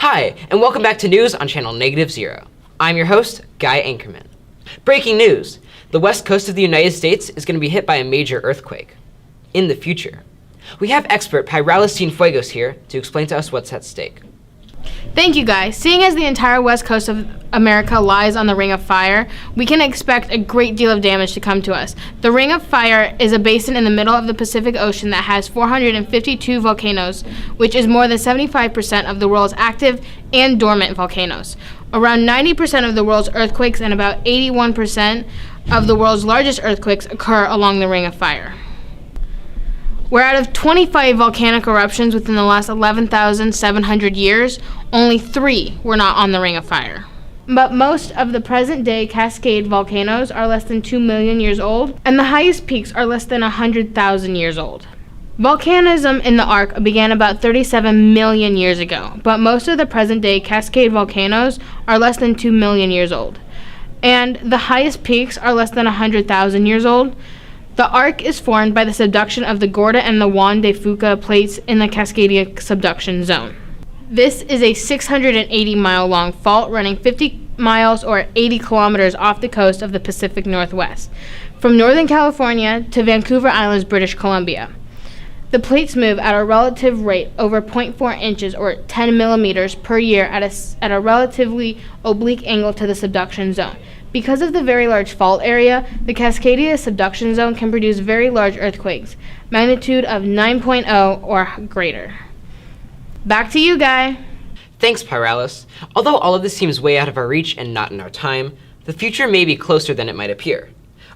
Hi, and welcome back to News on Channel -0. I'm your host, Guy Anchorman. Breaking news! The west coast of the United States is going to be hit by a major earthquake in the future. We have expert Pyralis Cienfuegos here to explain to us what's at stake. Thank you, Guy. Seeing as the entire west coast of America lies on the Ring of Fire, we can expect a great deal of damage to come to us. The Ring of Fire is a basin in the middle of the Pacific Ocean that has 452 volcanoes, which is more than 75% of the world's active and dormant volcanoes. Around 90% of the world's earthquakes and about 81% of the world's largest earthquakes occur along the Ring of Fire. Where out of 25 volcanic eruptions within the last 11,700 years, only 3 were not on the Ring of Fire. But most of the present-day Cascade volcanoes are less than 2 million years old, and the highest peaks are less than 100,000 years old. Volcanism in the Arc began about 37 million years ago, but most of the present-day Cascade volcanoes are less than 2 million years old, and the highest peaks are less than 100,000 years old. The Arc is formed by the subduction of the Gorda and the Juan de Fuca plates in the Cascadia subduction zone. This is a 680-mile-long fault running 50 miles or 80 kilometers off the coast of the Pacific Northwest, from Northern California to Vancouver Islands, British Columbia. The plates move at a relative rate over 0.4 inches or 10 millimeters per year at a relatively oblique angle to the subduction zone. Because of the very large fault area, the Cascadia subduction zone can produce very large earthquakes, magnitude of 9.0 or greater. Back to you, Guy. Thanks, Pyralis. Although all of this seems way out of our reach and not in our time, the future may be closer than it might appear.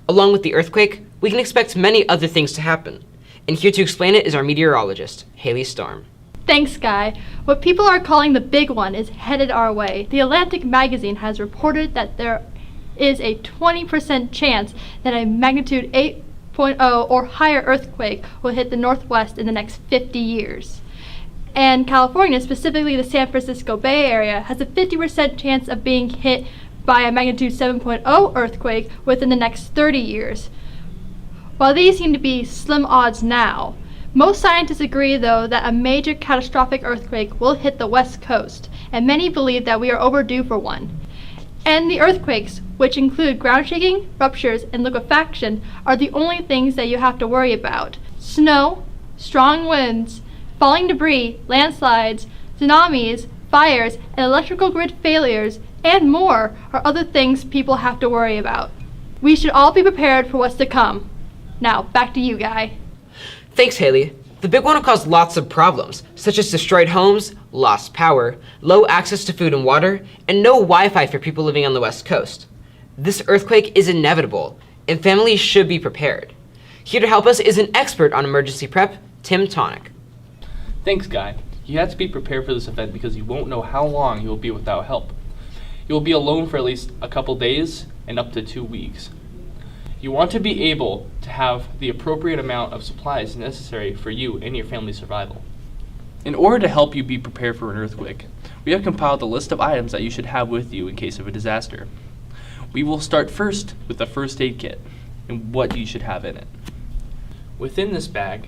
Along with the earthquake, we can expect many other things to happen. And here to explain it is our meteorologist, Haley Storm. Thanks, Guy. What people are calling the big one is headed our way. The Atlantic magazine has reported that there is a 20% chance that a magnitude 8.0 or higher earthquake will hit the Northwest in the next 50 years. And California, specifically the San Francisco Bay Area, has a 50% chance of being hit by a magnitude 7.0 earthquake within the next 30 years. While these seem to be slim odds now, most scientists agree, though, that a major catastrophic earthquake will hit the West Coast, and many believe that we are overdue for one. And the earthquakes, which include ground shaking, ruptures, and liquefaction, are the only things that you have to worry about. Snow, strong winds, falling debris, landslides, tsunamis, fires, and electrical grid failures, and more are other things people have to worry about. We should all be prepared for what's to come. Now, back to you, Guy. Thanks, Haley. The big one will cause lots of problems, such as destroyed homes, lost power, low access to food and water, and no Wi-Fi for people living on the West Coast. This earthquake is inevitable, and families should be prepared. Here to help us is an expert on emergency prep, Tim Tonic. Thanks, Guy. You have to be prepared for this event because you won't know how long you will be without help. You will be alone for at least a couple days and up to 2 weeks. You want to be able to have the appropriate amount of supplies necessary for you and your family's survival. In order to help you be prepared for an earthquake, we have compiled a list of items that you should have with you in case of a disaster. We will start first with the first aid kit and what you should have in it. Within this bag,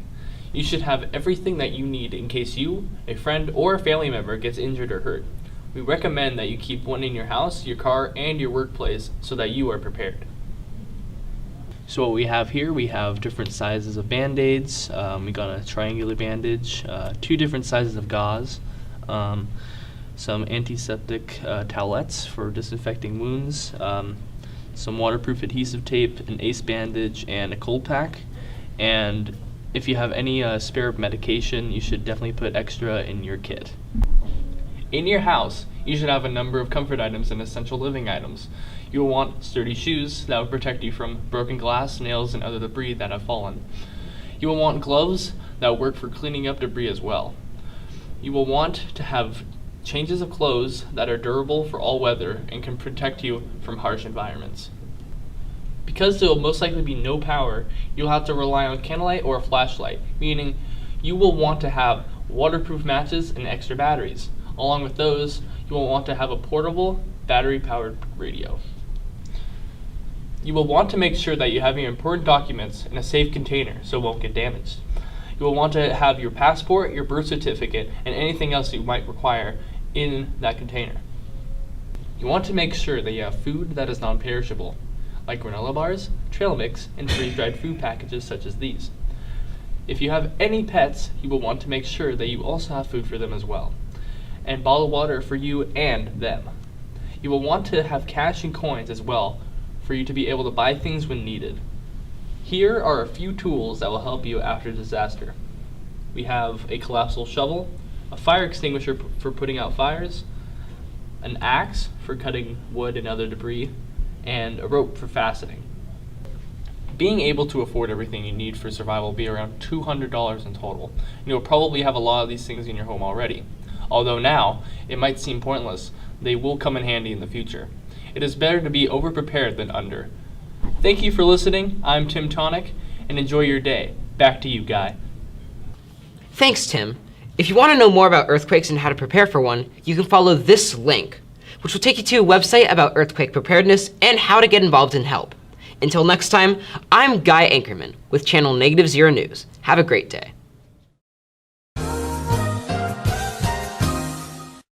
you should have everything that you need in case you, a friend, or a family member gets injured or hurt. We recommend that you keep one in your house, your car, and your workplace so that you are prepared. So what we have here, we have different sizes of Band-Aids. We got a triangular bandage, 2 different sizes of gauze, some antiseptic towelettes for disinfecting wounds, some waterproof adhesive tape, an ACE bandage, and a cold pack. And if you have any spare medication, you should definitely put extra in your kit. In your house, you should have a number of comfort items and essential living items. You will want sturdy shoes that will protect you from broken glass, nails, and other debris that have fallen. You will want gloves that will work for cleaning up debris as well. You will want to have changes of clothes that are durable for all weather and can protect you from harsh environments. Because there will most likely be no power, you'll have to rely on candlelight or a flashlight, meaning you will want to have waterproof matches and extra batteries. Along with those, you will want to have a portable, battery-powered radio. You will want to make sure that you have your important documents in a safe container so it won't get damaged. You will want to have your passport, your birth certificate, and anything else you might require in that container. You want to make sure that you have food that is non-perishable, like granola bars, trail mix, and freeze-dried food packages such as these. If you have any pets, you will want to make sure that you also have food for them as well, and bottled water for you and them. You will want to have cash and coins as well for you to be able to buy things when needed. Here are a few tools that will help you after disaster. We have a collapsible shovel, a fire extinguisher for putting out fires, an axe for cutting wood and other debris, and a rope for fastening. Being able to afford everything you need for survival will be around $200 in total. You'll probably have a lot of these things in your home already. Although now, it might seem pointless, they will come in handy in the future. It is better to be over-prepared than under. Thank you for listening. I'm Tim Tonic, and enjoy your day. Back to you, Guy. Thanks, Tim. If you want to know more about earthquakes and how to prepare for one, you can follow this link, which will take you to a website about earthquake preparedness and how to get involved and help. Until next time, I'm Guy Anchorman with Channel -0 News. Have a great day.